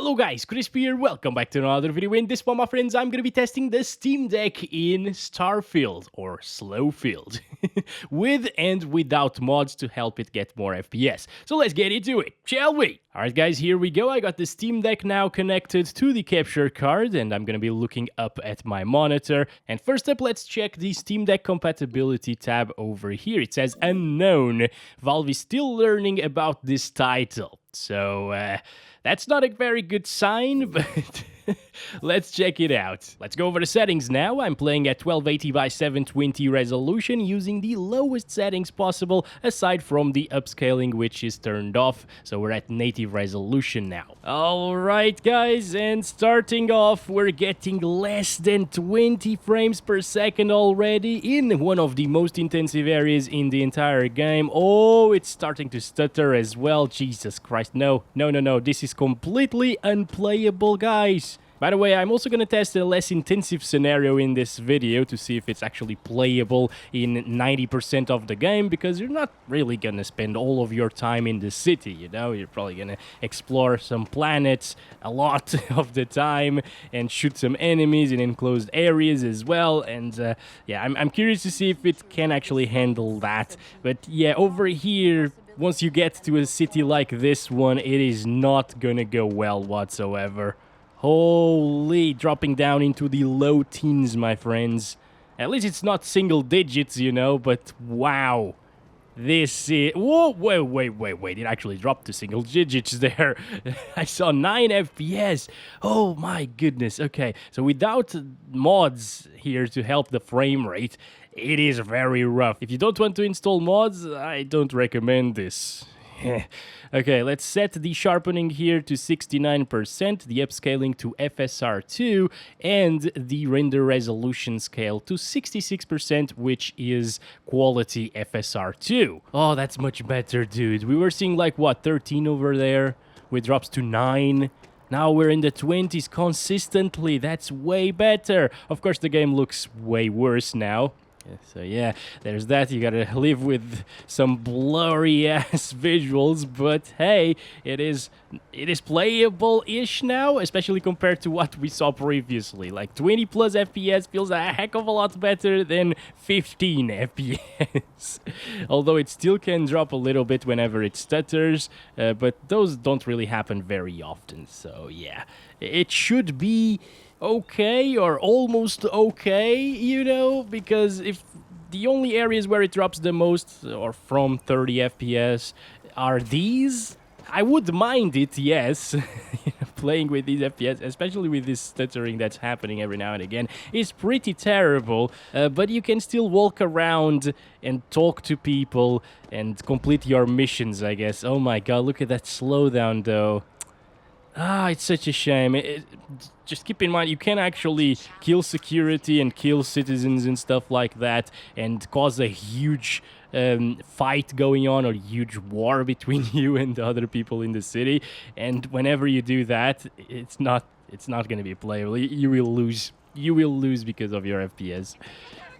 Hello guys, Crispy here, welcome back to another video. In this one, my friends, I'm gonna be testing the Steam Deck in Starfield, or Slowfield, with and without mods to help it get more FPS. So let's get into it, shall we? Alright guys, here we go. I got the Steam Deck now connected to the capture card, and I'm gonna be looking up at my monitor. And first up, let's check the Steam Deck compatibility tab over here. It says unknown. Valve is still learning about this title. So, that's not a very good sign, but let's check it out. Let's go over the settings now. I'm playing at 1280 by 720 resolution using the lowest settings possible, aside from the upscaling, which is turned off. So we're at native resolution now. Alright guys, and starting off, we're getting less than 20 frames per second already in one of the most intensive areas in the entire game. Oh, it's starting to stutter as well. Jesus Christ, no, this is completely unplayable, guys. By the way, I'm also going to test a less intensive scenario in this video to see if it's actually playable in 90% of the game, because you're not really going to spend all of your time in the city, you know? You're probably going to explore some planets a lot of the time and shoot some enemies in enclosed areas as well. And yeah, I'm curious to see if it can actually handle that. But yeah, over here, once you get to a city like this one, it is not gonna go well whatsoever. Holy, dropping down into the low teens, my friends. At least it's not single digits, you know, but wow. This is... Whoa, wait. It actually dropped to single digits there. I saw 9 FPS. Oh my goodness. Okay, so without mods here to help the frame rate, it is very rough. If you don't want to install mods, I don't recommend this. Okay, let's set the sharpening here to 69%, the upscaling to FSR2, and the render resolution scale to 66%, which is quality FSR2. Oh, that's much better, dude. We were seeing like, what, 13 over there? It drops to 9. Now we're in the 20s consistently. That's way better. Of course, the game looks way worse now. So yeah, there's that. You gotta live with some blurry-ass visuals, but hey, it is playable-ish now, especially compared to what we saw previously. Like 20 plus FPS feels a heck of a lot better than 15 FPS. Although it still can drop a little bit whenever it stutters, but those don't really happen very often. So yeah, it should be okay, or almost okay, you know, because if the only areas where it drops the most, or from 30 FPS, are these, I would mind it, yes. Playing with these FPS, especially with this stuttering that's happening every now and again, is pretty terrible, but you can still walk around and talk to people and complete your missions, I guess. Oh my god, look at that slowdown, though. Ah, it's such a shame. Just keep in mind, you can actually kill security and kill citizens and stuff like that and cause a huge fight going on, or huge war between you and the other people in the city. And whenever you do that, it's not going to be playable. You will lose. You will lose because of your FPS.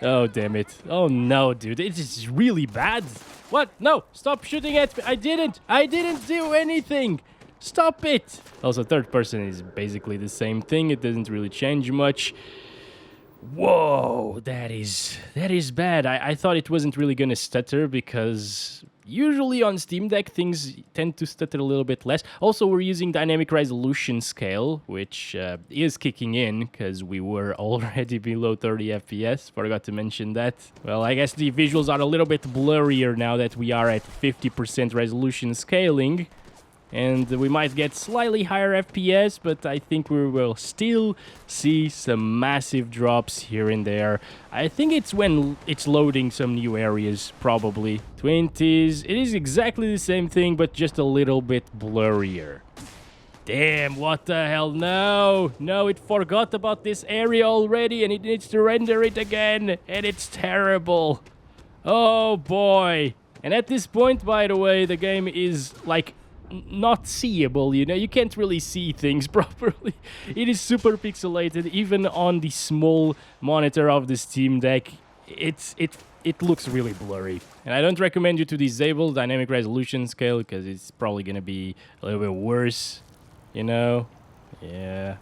Oh, damn it. Oh, no, dude. It is really bad. What? No, stop shooting at me. I didn't do anything. Stop it! Also, third person is basically the same thing. It doesn't really change much. Whoa, that is bad. I thought it wasn't really gonna stutter, because usually on Steam Deck things tend to stutter a little bit less. Also, we're using dynamic resolution scale, which is kicking in because we were already below 30 FPS. Forgot to mention that. Well, I guess the visuals are a little bit blurrier now that we are at 50% resolution scaling. And we might get slightly higher FPS, but I think we will still see some massive drops here and there. I think it's when it's loading some new areas, probably. 20s, it is exactly the same thing, but just a little bit blurrier. Damn, what the hell? No, it forgot about this area already, and it needs to render it again, and it's terrible. Oh boy. And at this point, by the way, the game is like not seeable, you know. You can't really see things properly. It is super pixelated, even on the small monitor of the Steam Deck. It looks really blurry, and I don't recommend you to disable dynamic resolution scale, because it's probably gonna be a little bit worse, you know. Yeah.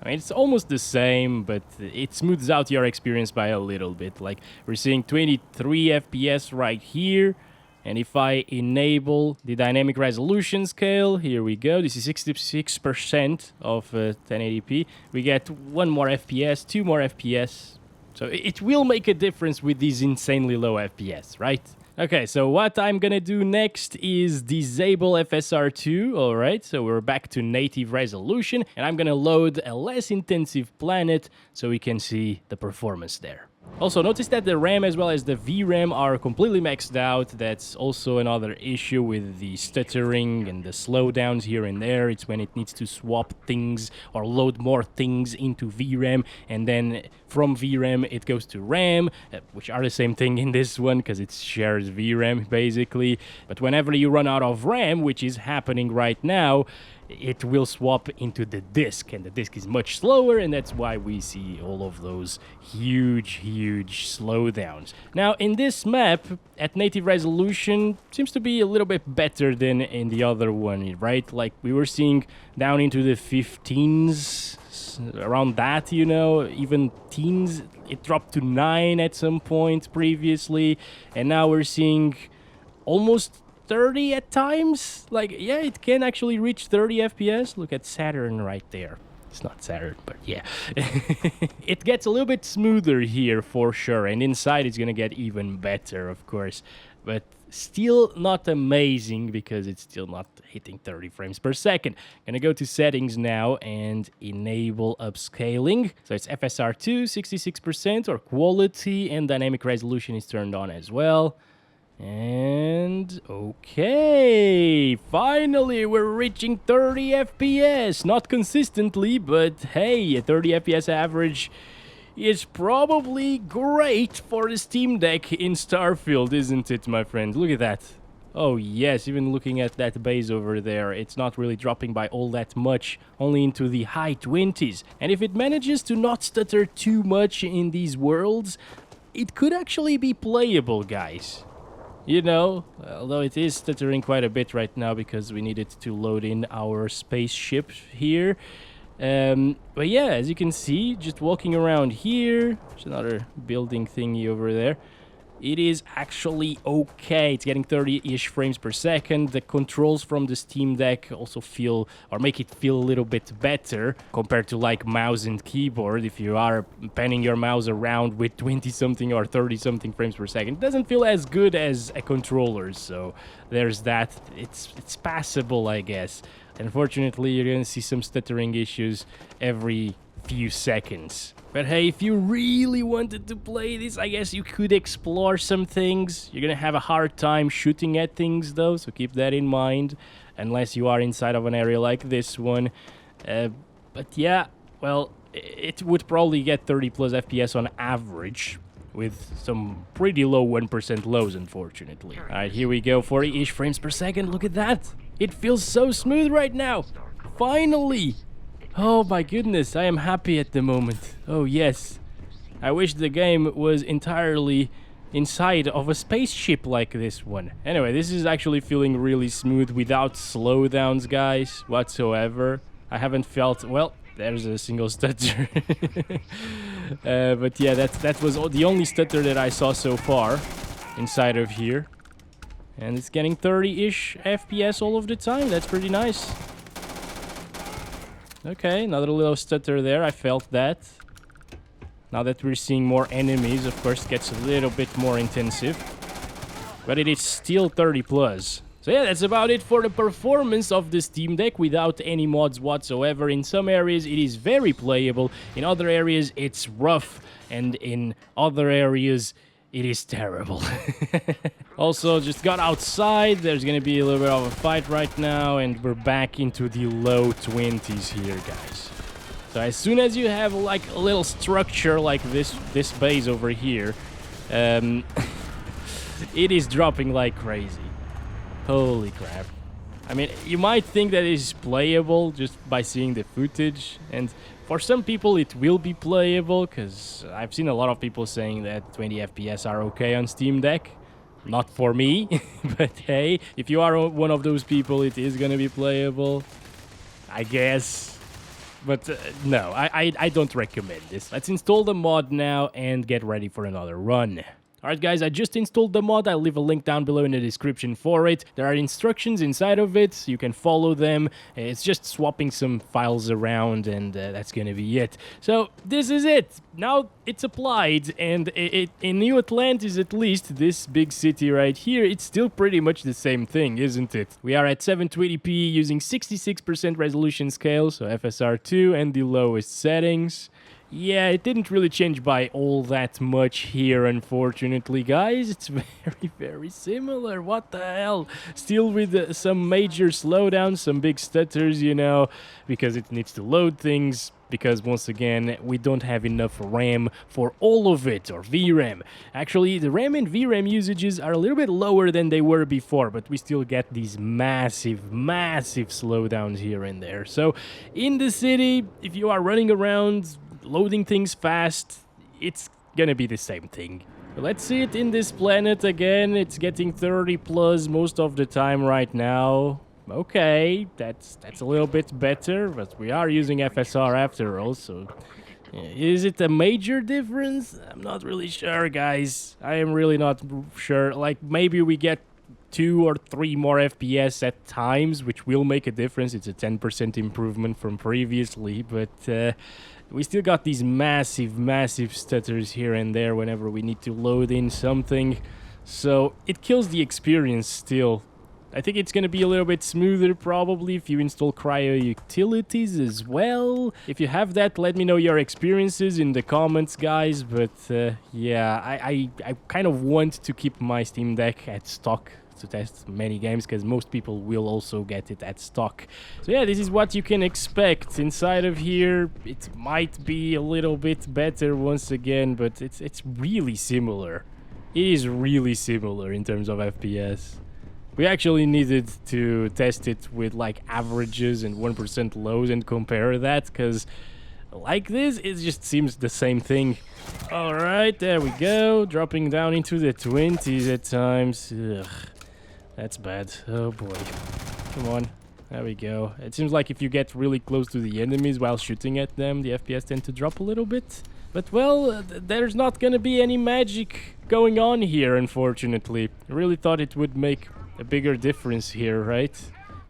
I mean, it's almost the same, but it smooths out your experience by a little bit. Like, we're seeing 23 FPS right here. And if I enable the dynamic resolution scale, here we go. This is 66% of 1080p. We get 1 more FPS, 2 more FPS. So it will make a difference with these insanely low FPS, right? Okay, so what I'm gonna do next is disable FSR2, alright, so we're back to native resolution, and I'm gonna load a less intensive planet so we can see the performance there. Also, notice that the RAM as well as the VRAM are completely maxed out. That's also another issue with the stuttering and the slowdowns here and there. It's when it needs to swap things or load more things into VRAM, and then from VRAM it goes to RAM, which are the same thing in this one because it shares VRAM basically. But whenever you run out of RAM, which is happening right now, it will swap into the disk, and the disk is much slower, and that's why we see all of those huge slowdowns. Now, in this map, at native resolution, seems to be a little bit better than in the other one, right? Like, we were seeing down into the 15s, around that, you know, even teens. It dropped to 9 at some point previously, and now we're seeing almost 30 at times. Like, yeah, it can actually reach 30 FPS. Look at Saturn right there. It's not Saturn, but yeah. It gets a little bit smoother here for sure, and inside it's gonna get even better, of course, but still not amazing because it's still not hitting 30 frames per second. Gonna go to settings now and enable upscaling. So it's FSR2, 66%, or quality, and dynamic resolution is turned on as well. And okay, finally we're reaching 30 FPS. Not consistently, but hey, a 30 FPS average is probably great for the Steam Deck in Starfield, isn't it, my friend? Look at that. Oh yes, even looking at that base over there, it's not really dropping by all that much, only into the high 20s. And if it manages to not stutter too much in these worlds, it could actually be playable, guys. You know, although it is stuttering quite a bit right now because we needed to load in our spaceship here. But yeah, as you can see, just walking around here, there's another building thingy over there. It is actually okay. It's getting 30-ish frames per second. The controls from the Steam Deck also feel, or make it feel a little bit better compared to like mouse and keyboard. If you are panning your mouse around with 20-something or 30-something frames per second, it doesn't feel as good as a controller. So there's that. It's passable, I guess. Unfortunately, you're gonna see some stuttering issues every few seconds. But hey, if you really wanted to play this, I guess you could explore some things. You're gonna have a hard time shooting at things though, so keep that in mind, unless you are inside of an area like this one. But yeah, well, it would probably get 30 plus FPS on average, with some pretty low 1% lows, unfortunately. Alright, here we go, 40-ish frames per second, look at that! It feels so smooth right now! Finally! Oh my goodness, I am happy at the moment. Oh yes. I wish the game was entirely inside of a spaceship like this one. Anyway, this is actually feeling really smooth without slowdowns, guys, whatsoever. I haven't felt... well, there's a single stutter. But yeah, that was the only stutter that I saw so far inside of here. And it's getting 30-ish FPS all of the time. That's pretty nice. Okay, another little stutter there, I felt that. Now that we're seeing more enemies, of course, it gets a little bit more intensive. But it is still 30 plus. So yeah, that's about it for the performance of the Steam Deck without any mods whatsoever. In some areas, it is very playable. In other areas, it's rough. And in other areas, it is terrible. Also, just got outside. There's gonna be a little bit of a fight right now, and we're back into the low 20s here, guys. So as soon as you have like a little structure like this base over here, it is dropping like crazy. Holy crap. I mean, you might think that it is playable just by seeing the footage, and for some people it will be playable, because I've seen a lot of people saying that 20 FPS are okay on Steam Deck. Not for me, but hey, if you are one of those people, it is gonna be playable, I guess. But no, I don't recommend this. Let's install the mod now and get ready for another run. Alright guys, I just installed the mod. I'll leave a link down below in the description for it. There are instructions inside of it. You can follow them. It's just swapping some files around, and that's gonna be it. So this is it. Now it's applied, and in New Atlantis, at least, this big city right here, it's still pretty much the same thing, isn't it? We are at 720p using 66% resolution scale, so FSR2 and the lowest settings. Yeah, it didn't really change by all that much here, unfortunately, guys. It's very, very similar. What the hell? Still with some major slowdowns, some big stutters, you know, because it needs to load things. Because, once again, we don't have enough RAM for all of it, or VRAM. Actually, the RAM and VRAM usages are a little bit lower than they were before, but we still get these massive, massive slowdowns here and there. So, in the city, if you are running around, loading things fast, it's gonna be the same thing. But let's see it in this planet again. It's getting 30 plus most of the time right now. Okay, that's a little bit better, but we are using FSR after all, so is it a major difference? I'm not really sure, guys. I am really not sure. Like, maybe we get 2 or 3 more FPS at times, which will make a difference. It's a 10% improvement from previously, but we still got these massive, massive stutters here and there whenever we need to load in something. So it kills the experience still. I think it's going to be a little bit smoother probably if you install cryo utilities as well. If you have that, let me know your experiences in the comments, guys. But yeah, I kind of want to keep my Steam Deck at stock to test many games, because most people will also get it at stock. So yeah, this is what you can expect inside of here. It might be a little bit better once again, but it's really similar. It is really similar in terms of FPS. We actually needed to test it with like averages and 1% lows and compare that, because like this, it just seems the same thing. Alright, there we go. Dropping down into the 20s at times. Ugh, that's bad. Oh boy. Come on. There we go. It seems like if you get really close to the enemies while shooting at them, the FPS tend to drop a little bit. But, well, there's not gonna be any magic going on here, unfortunately. I really thought it would make a bigger difference here, right?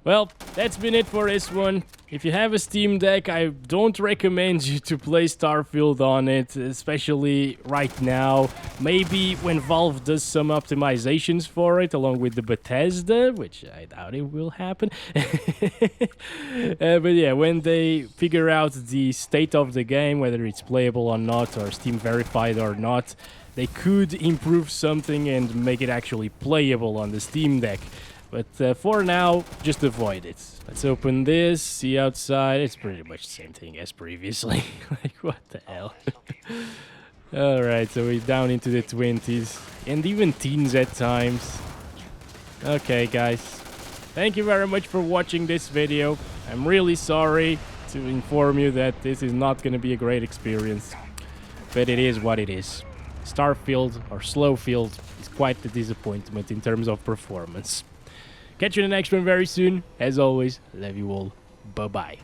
Well, that's been it for this one. If you have a Steam Deck, I don't recommend you to play Starfield on it, especially right now. Maybe when Valve does some optimizations for it, along with the Bethesda, which I doubt it will happen. But yeah, when they figure out the state of the game, whether it's playable or not, or Steam verified or not, they could improve something and make it actually playable on the Steam Deck. But for now, just avoid it. Let's open this, see outside. It's pretty much the same thing as previously. Like, what the hell? Alright, so we're down into the 20s. And even teens at times. Okay, guys. Thank you very much for watching this video. I'm really sorry to inform you that this is not going to be a great experience. But it is what it is. Starfield, or Slowfield, is quite a disappointment in terms of performance. Catch you in the next one very soon. As always, love you all. Bye-bye.